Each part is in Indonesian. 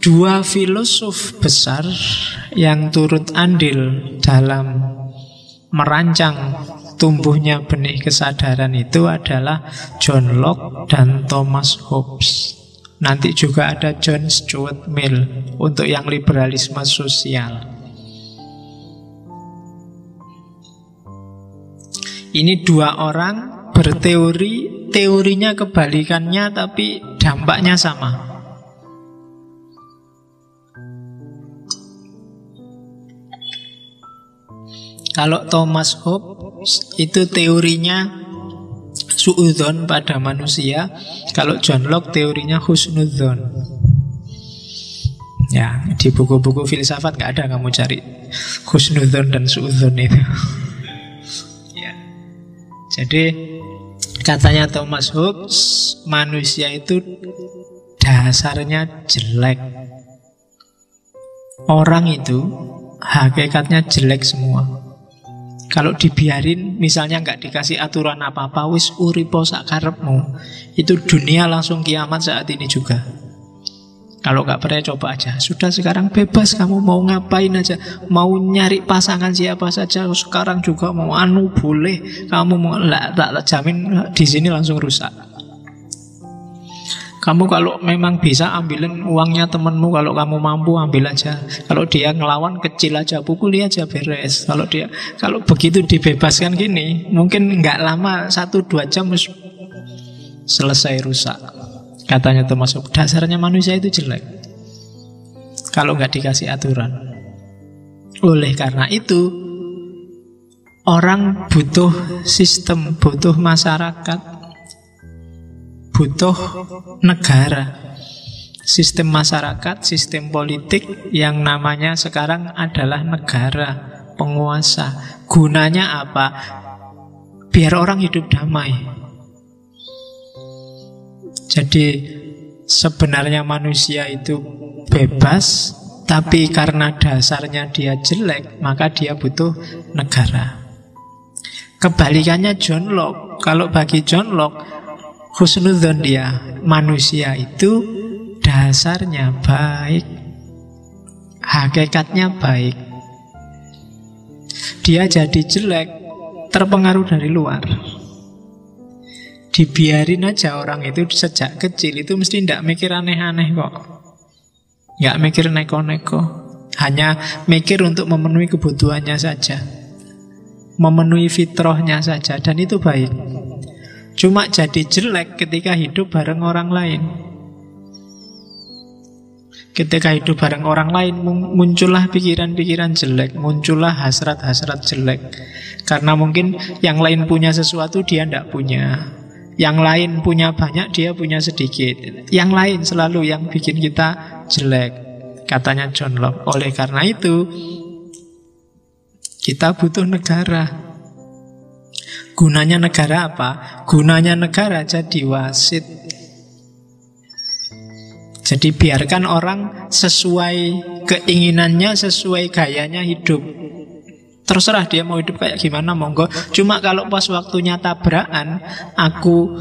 Dua filosof besar yang turut andil dalam merancang tumbuhnya benih kesadaran itu adalah John Locke dan Thomas Hobbes. Nanti juga ada John Stuart Mill untuk yang liberalisme sosial. Ini dua orang berteori, teorinya kebalikannya tapi dampaknya sama. Kalau Thomas Hobbes itu teorinya suudzon pada manusia. Kalau John Locke teorinya husnudzon. Ya, di buku-buku filsafat nggak ada kamu cari husnudzon dan suudzon itu. Ya. Jadi katanya Thomas Hobbes, manusia itu dasarnya jelek. Orang itu hakikatnya jelek semua. Kalau dibiarin, misalnya nggak dikasih aturan apa-apa, wis uripo sak karepmu, itu dunia langsung kiamat saat ini juga. Kalau nggak percaya coba aja. Sudah sekarang bebas, kamu mau ngapain aja, mau nyari pasangan siapa saja sekarang juga mau boleh. Kamu mau tak jamin di sini langsung rusak. Kamu kalau memang bisa ambilin uangnya temenmu, kalau kamu mampu ambil aja. Kalau dia ngelawan kecil aja, pukuli aja beres. Kalau begitu dibebaskan gini, mungkin nggak lama 1-2 jam selesai rusak. Katanya Thomas Hobbes, dasarnya manusia itu jelek kalau nggak dikasih aturan. Oleh karena itu, orang butuh sistem, butuh masyarakat, butuh negara, sistem masyarakat, sistem politik yang namanya sekarang adalah negara penguasa. Gunanya apa? Biar orang hidup damai. Jadi sebenarnya manusia itu bebas, tapi karena dasarnya dia jelek, maka dia butuh negara. Kebalikannya John Locke. Kalau bagi John Locke, husnudzon dia, manusia itu dasarnya baik, hakikatnya baik. Dia jadi jelek terpengaruh dari luar. Dibiarin aja orang itu sejak kecil itu mesti tidak mikir aneh-aneh kok. Nggak mikir neko-neko, hanya mikir untuk memenuhi kebutuhannya saja, memenuhi fitrahnya saja, dan itu baik. Cuma jadi jelek ketika hidup bareng orang lain. Ketika hidup bareng orang lain muncullah pikiran-pikiran jelek, muncullah hasrat-hasrat jelek. Karena mungkin yang lain punya sesuatu dia tidak punya, yang lain punya banyak dia punya sedikit. Yang lain selalu yang bikin kita jelek, katanya John Locke. Oleh karena itu kita butuh negara. Gunanya negara apa? Gunanya negara jadi wasit. Jadi biarkan orang sesuai keinginannya, sesuai gayanya hidup. Terserah dia mau hidup kayak gimana, monggo. Cuma kalau pas waktunya tabrakan, aku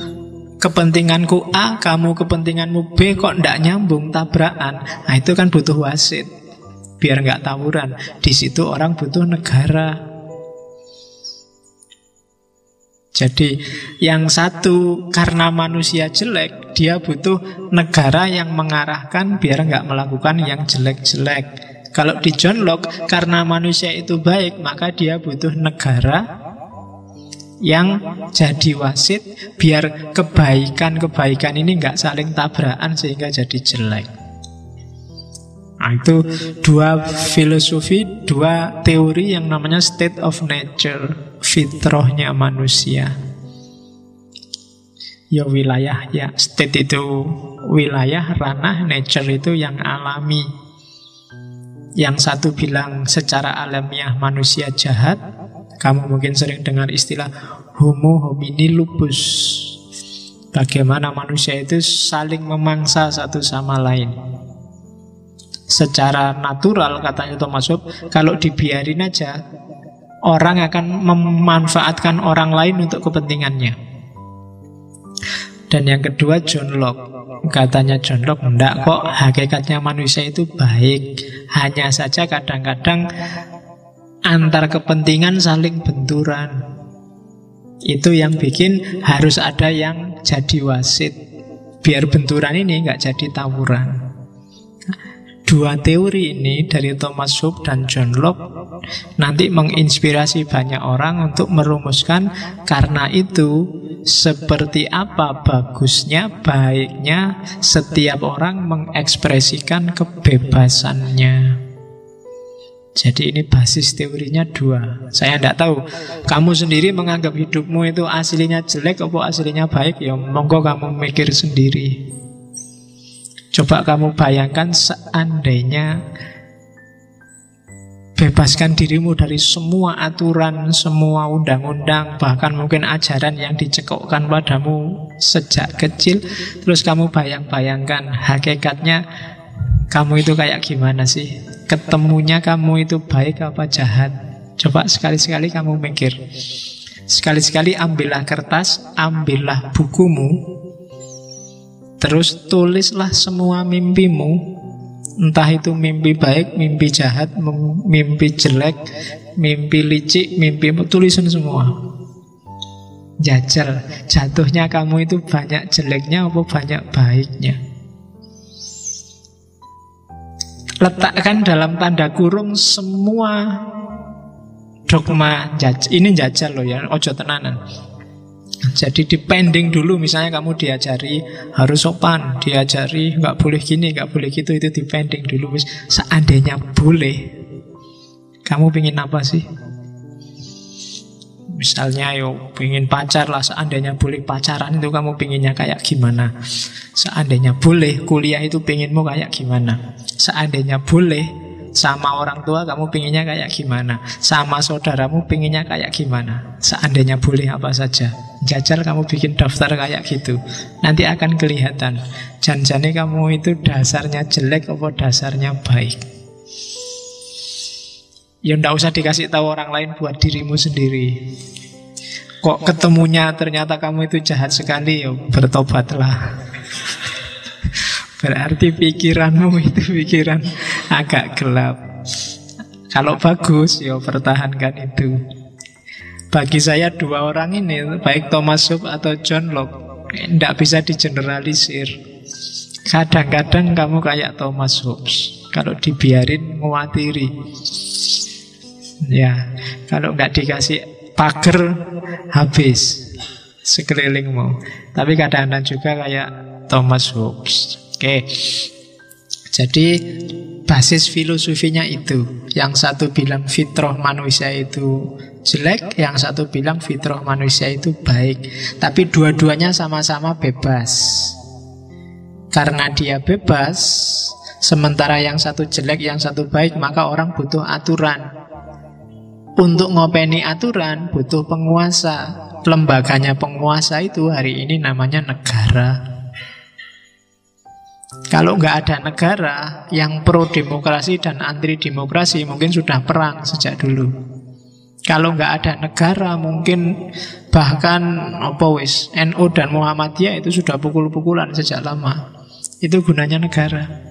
kepentinganku A, kamu kepentinganmu B, kok ndak nyambung tabrakan. Nah itu kan butuh wasit, biar nggak tawuran. Di situ orang butuh negara. Jadi yang satu karena manusia jelek, dia butuh negara yang mengarahkan biar nggak melakukan yang jelek-jelek. Kalau di John Locke, karena manusia itu baik, maka dia butuh negara yang jadi wasit biar kebaikan-kebaikan ini nggak saling tabrakan sehingga jadi jelek. Nah, itu dua filosofi, dua teori yang namanya state of nature, fitrahnya manusia. Ya wilayah, ya state itu wilayah, ranah, nature itu yang alami. Yang satu bilang secara alamiah manusia jahat. Kamu mungkin sering dengar istilah homo homini lupus. Bagaimana manusia itu saling memangsa satu sama lain. Secara natural, katanya Thomas Hobbes, kalau dibiarin aja, orang akan memanfaatkan orang lain untuk kepentingannya. Dan yang kedua John Locke. Katanya John Locke, enggak kok, hakikatnya manusia itu baik. Hanya saja kadang-kadang antar kepentingan saling benturan. Itu yang bikin harus ada yang jadi wasit, biar benturan ini nggak jadi tawuran. Dua teori ini dari Thomas Hobbes dan John Locke nanti menginspirasi banyak orang untuk merumuskan karena itu seperti apa bagusnya, baiknya setiap orang mengekspresikan kebebasannya. Jadi ini basis teorinya dua. Saya tidak tahu kamu sendiri menganggap hidupmu itu aslinya jelek atau aslinya baik. Ya monggo kamu mikir sendiri. Coba kamu bayangkan seandainya bebaskan dirimu dari semua aturan, semua undang-undang, bahkan mungkin ajaran yang dicekokkan padamu sejak kecil. Terus kamu bayangkan hakikatnya kamu itu kayak gimana sih? Ketemunya kamu itu baik apa jahat? Coba sekali-sekali kamu mikir. Sekali-sekali ambillah kertas, ambillah bukumu, terus tulislah semua mimpimu. Entah itu mimpi baik, mimpi jahat, mimpi jelek, mimpi licik, mimpimu, tulisin semua. Jajal, jatuhnya kamu itu banyak jeleknya apa banyak baiknya. Letakkan dalam tanda kurung semua dogma ini jajal loh ya, ojo tenanan. Jadi dipending dulu, misalnya kamu diajari harus sopan, diajari nggak boleh gini, nggak boleh gitu, itu dipending dulu. Seandainya boleh, kamu pingin apa sih? Misalnya pingin pacar lah, seandainya boleh pacaran itu kamu pinginnya kayak gimana? Seandainya boleh kuliah itu pinginmu kayak gimana? Seandainya boleh sama orang tua kamu pinginnya kayak gimana? Sama saudaramu pinginnya kayak gimana? Seandainya boleh apa saja? Jajal kamu bikin daftar kayak gitu. Nanti akan kelihatan janjane kamu itu dasarnya jelek apa dasarnya baik. Ya ndak usah dikasih tahu orang lain, buat dirimu sendiri. Kok ketemunya ternyata kamu itu jahat sekali, ya bertobatlah. Berarti pikiranmu itu pikiran agak gelap. Kalau bagus, ya pertahankan itu. Bagi saya dua orang ini, baik Thomas Hobbes atau John Locke, tidak bisa digeneralisir. Kadang-kadang kamu kayak Thomas Hobbes, kalau dibiarin nguatiri. Ya, kalau nggak dikasih pagar habis sekelilingmu. Tapi kadang-kadang juga kayak Thomas Hobbes. Oke. Jadi basis filosofinya itu. Yang satu bilang fitrah manusia itu jelek, yang satu bilang fitrah manusia itu baik. Tapi dua-duanya sama-sama bebas. Karena dia bebas, sementara yang satu jelek, yang satu baik, maka orang butuh aturan. Untuk ngopeni aturan butuh penguasa. Lembaganya penguasa itu hari ini namanya negara. Kalau nggak ada negara yang pro demokrasi dan anti demokrasi, mungkin sudah perang sejak dulu. Kalau nggak ada negara, mungkin bahkan NU dan Muhammadiyah itu sudah pukul-pukulan sejak lama. Itu gunanya negara.